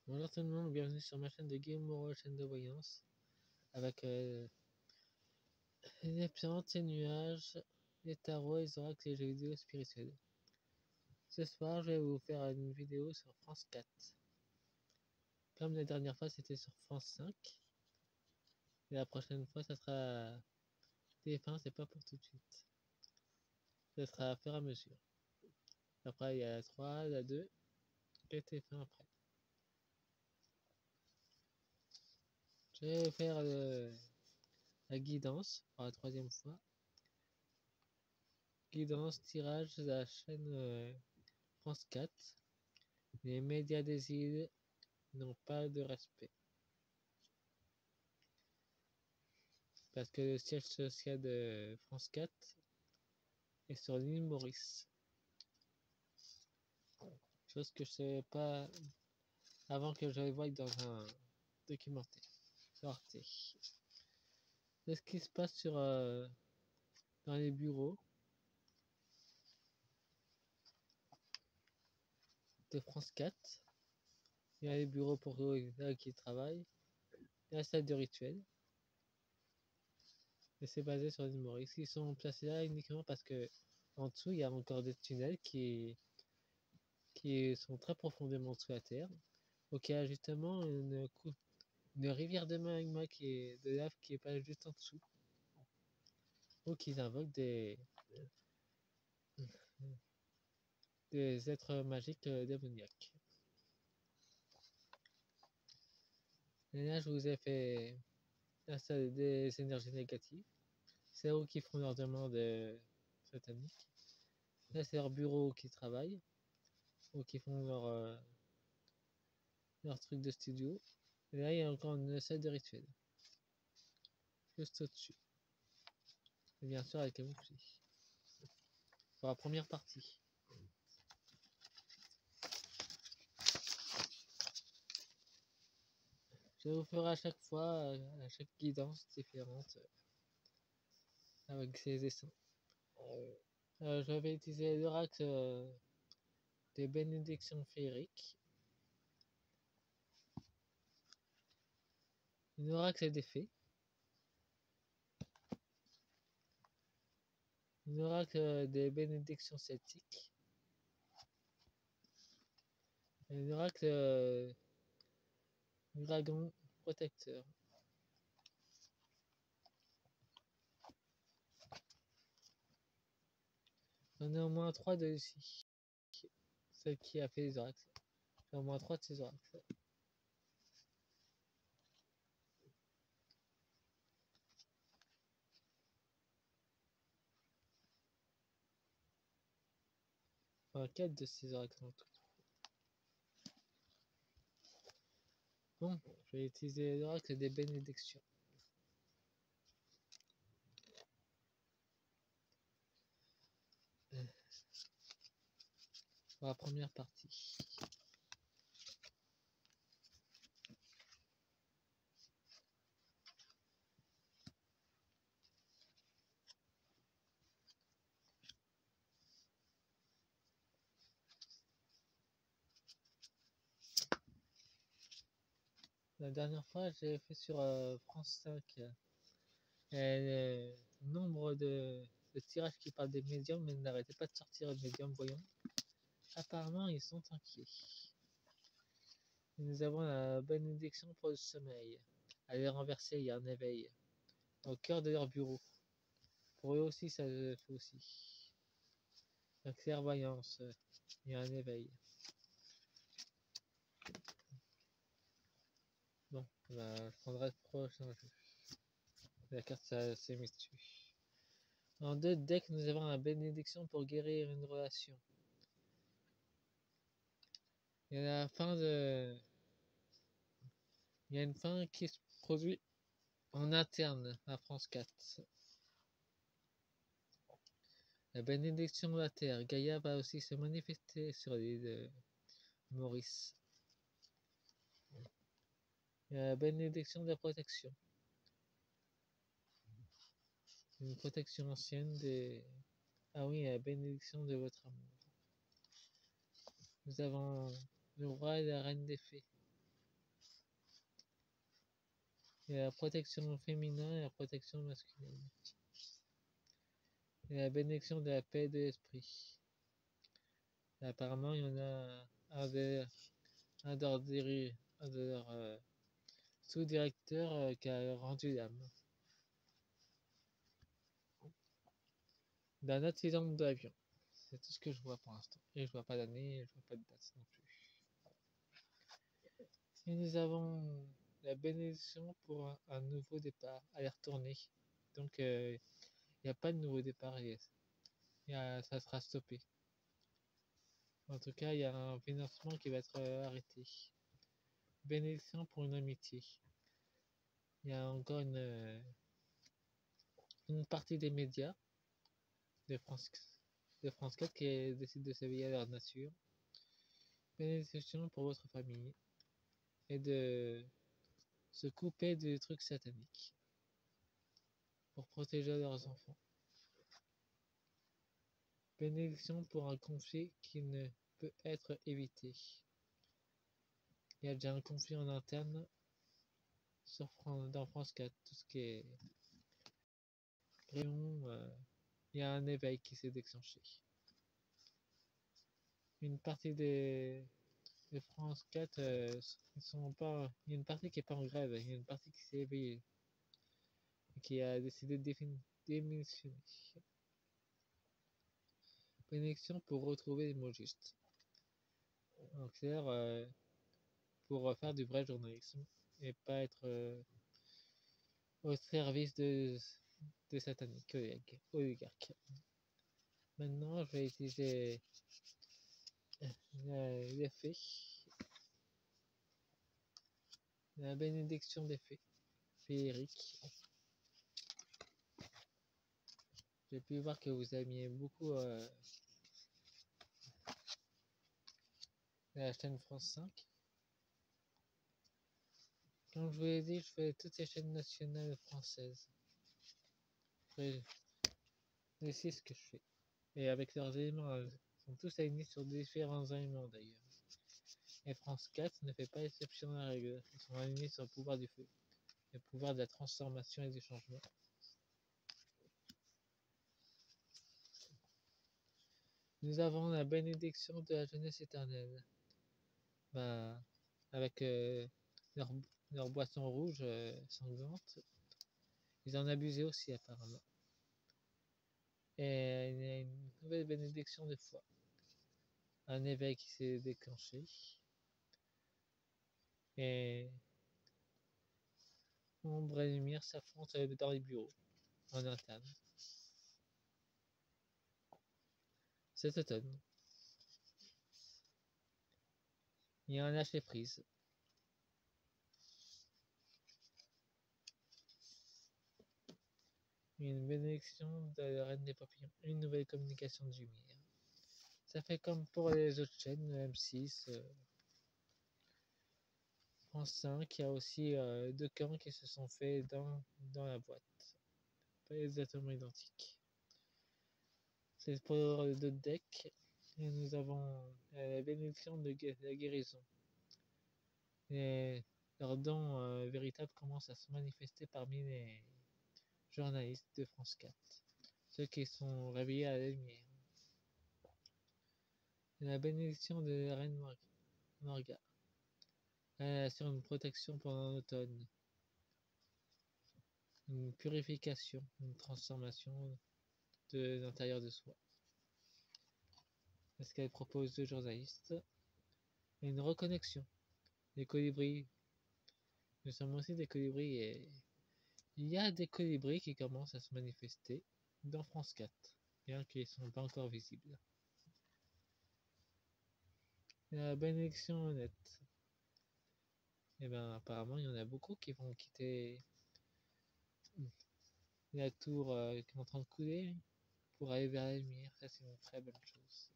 Bonjour tout le monde, bienvenue sur ma chaîne de Game chaîne de voyance, avec les plantes, les nuages, les tarots, les oracles et les jeux vidéo spirituels. Ce soir, je vais vous faire une vidéo sur France 4. Comme la dernière fois, c'était sur France 5. Et la prochaine fois, ça sera TF1, c'est pas pour tout de suite. Ça sera à faire à mesure. Après, il y a la 3, la 2 et TF1 après. Je vais faire la guidance pour la troisième fois. Guidance, tirage de la chaîne France 4. Les médias des îles n'ont pas de respect. Parce que le siège social de France 4 est sur l'île Maurice. Chose que je ne savais pas avant que je le voie dans un documentaire sur Arte. C'est ce qui se passe dans les bureaux de France 4. Il y a les bureaux pour eux qui travaillent. Il y a la salle de rituel. Et c'est basé sur l'île Maurice. Ils sont placés là uniquement parce que en dessous, il y a encore des tunnels qui sont très profondément sous la terre. Donc il y a justement une rivière de magma de lave qui est pas juste en dessous. Donc ils invoquent des êtres magiques démoniaques. Et là je vous ai fait des énergies négatives. C'est eux qui font leurs demandes sataniques. Là c'est leur bureau qui travaille, ou qui font leur truc de studio. Et là il y a encore une salle de rituel. Juste au-dessus. Et bien sûr avec camouflé. Pour la première partie. Je vous ferai à chaque fois, à chaque guidance différente avec ses dessins. Je vais utiliser l'oracle des bénédictions féeriques. Une oracle des fées. Une oracle des bénédictions celtiques. Et une oracle dragon protecteur. J'en ai au moins 3 de ici. Celle qui a fait les oracles. J'ai au moins 3 de ces oracles. Enfin 4 de ces oracles en tout. Bon, je vais utiliser l'oracle des bénédictions. Pour la première partie. La dernière fois, j'ai fait sur France 5 le nombre de tirages qui parlent des médiums, mais n'arrêtez pas de sortir les médiums voyants. Apparemment, ils sont inquiets. Et nous avons la bénédiction pour le sommeil. À les renverser, il y a un éveil au cœur de leur bureau. Pour eux aussi, ça le fait aussi. La clairvoyance, il y a un éveil. Bon, bah, je prendrai le prochain jeu. La carte, c'est dessus. En 2 decks, nous avons la bénédiction pour guérir une relation. Il y a la fin de... Il y a une fin qui se produit en interne à France 4. La bénédiction de la Terre. Gaïa va aussi se manifester sur l'île de Maurice. Il y a la bénédiction de la protection. Une protection ancienne des... Ah oui, la bénédiction de votre amour. Nous avons le roi et la reine des fées. Il y a la protection féminin et la protection masculine. Et la bénédiction de la paix et de l'esprit. Apparemment, il y en a un de leurs sous-directeurs qui a rendu l'âme d'un accident d'avion. C'est tout ce que je vois pour l'instant. Et je vois pas d'année, et je vois pas de date non plus. Et nous avons la bénédiction pour un nouveau départ, à les retourner. Donc, il n'y a pas de nouveau départ, ça sera stoppé. En tout cas, il y a un financement qui va être arrêté. Bénédiction pour une amitié. Il y a encore une partie des médias de France 4 qui décide de s'éveiller à leur nature. Bénédiction pour votre famille et de se couper des trucs sataniques pour protéger leurs enfants. Bénédiction pour un conflit qui ne peut être évité. Il y a déjà un conflit en interne dans France 4, tout ce qui est réunion, il y a un éveil qui s'est déclenché. Une partie de France 4, ils sont pas, il y a une partie qui est pas en grève, il y a une partie qui s'est éveillée et qui a décidé de démissionner. Bénédiction pour retrouver les mots justes. En clair, pour faire du vrai journalisme et pas être au service de sataniques oligarques. Maintenant, je vais utiliser l'effet, la bénédiction des fées féeriques. J'ai pu voir que vous aimiez beaucoup la chaîne France 5. Comme je vous l'ai dit, je fais toutes ces chaînes nationales françaises. C'est ce que je fais. Et avec leurs éléments, ils sont tous alignés sur différents éléments d'ailleurs. Et France 4 ne fait pas exception à la règle. Ils sont alignés sur le pouvoir du feu, le pouvoir de la transformation et du changement. Nous avons la bénédiction de la jeunesse éternelle. Avec leur boisson rouge sanglante. Ils en abusaient aussi apparemment. Et il y a une nouvelle bénédiction de foi. Un éveil qui s'est déclenché. Et ombre et lumière s'affrontent dans les bureaux, en interne. Cet automne, il y a un lâcher prise. Une bénédiction de la reine des papillons. Une nouvelle communication de lumière. Ça fait comme pour les autres chaînes, M6, France 5, il y a aussi deux camps qui se sont faits dans la boîte. Pas exactement identiques. C'est pour d'autres decks. Et nous avons la bénédiction de la guérison. Et leurs dons véritables commencent à se manifester parmi les journalistes de France 4. Ceux qui sont réveillés à la lumière. Et la bénédiction de la reine Morga. Elle assure une protection pendant l'automne. Une purification, une transformation de l'intérieur de soi. C'est ce qu'elle propose aux journalistes. Et une reconnexion. Les colibris. Nous sommes aussi des colibris et il y a des colibris qui commencent à se manifester dans France 4, bien qu'ils ne sont pas encore visibles. La bénédiction honnête. Et bien apparemment il y en a beaucoup qui vont quitter la tour qui est en train de couler pour aller vers la lumière. Ça c'est une très bonne chose.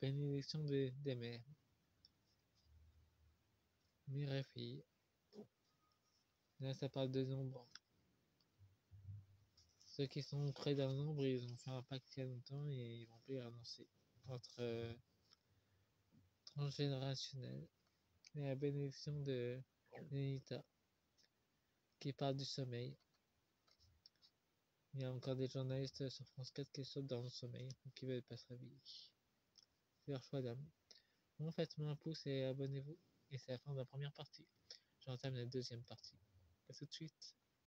Bénédiction des mères. Mère et fille. Là ça parle de nombre. Ceux qui sont près d'un nombre, ils ont fait un pacte il y a longtemps et ils vont plus y renoncer. Entre transgénérationnel et la bénédiction de Nenita, qui parle du sommeil. Il y a encore des journalistes sur France 4 qui sautent dans le sommeil, ou qui veulent pas se réveiller. C'est leur choix d'âme. Bon, faites-moi un pouce et abonnez-vous. Et c'est la fin de la première partie. J'entame la deuxième partie. À tout de suite.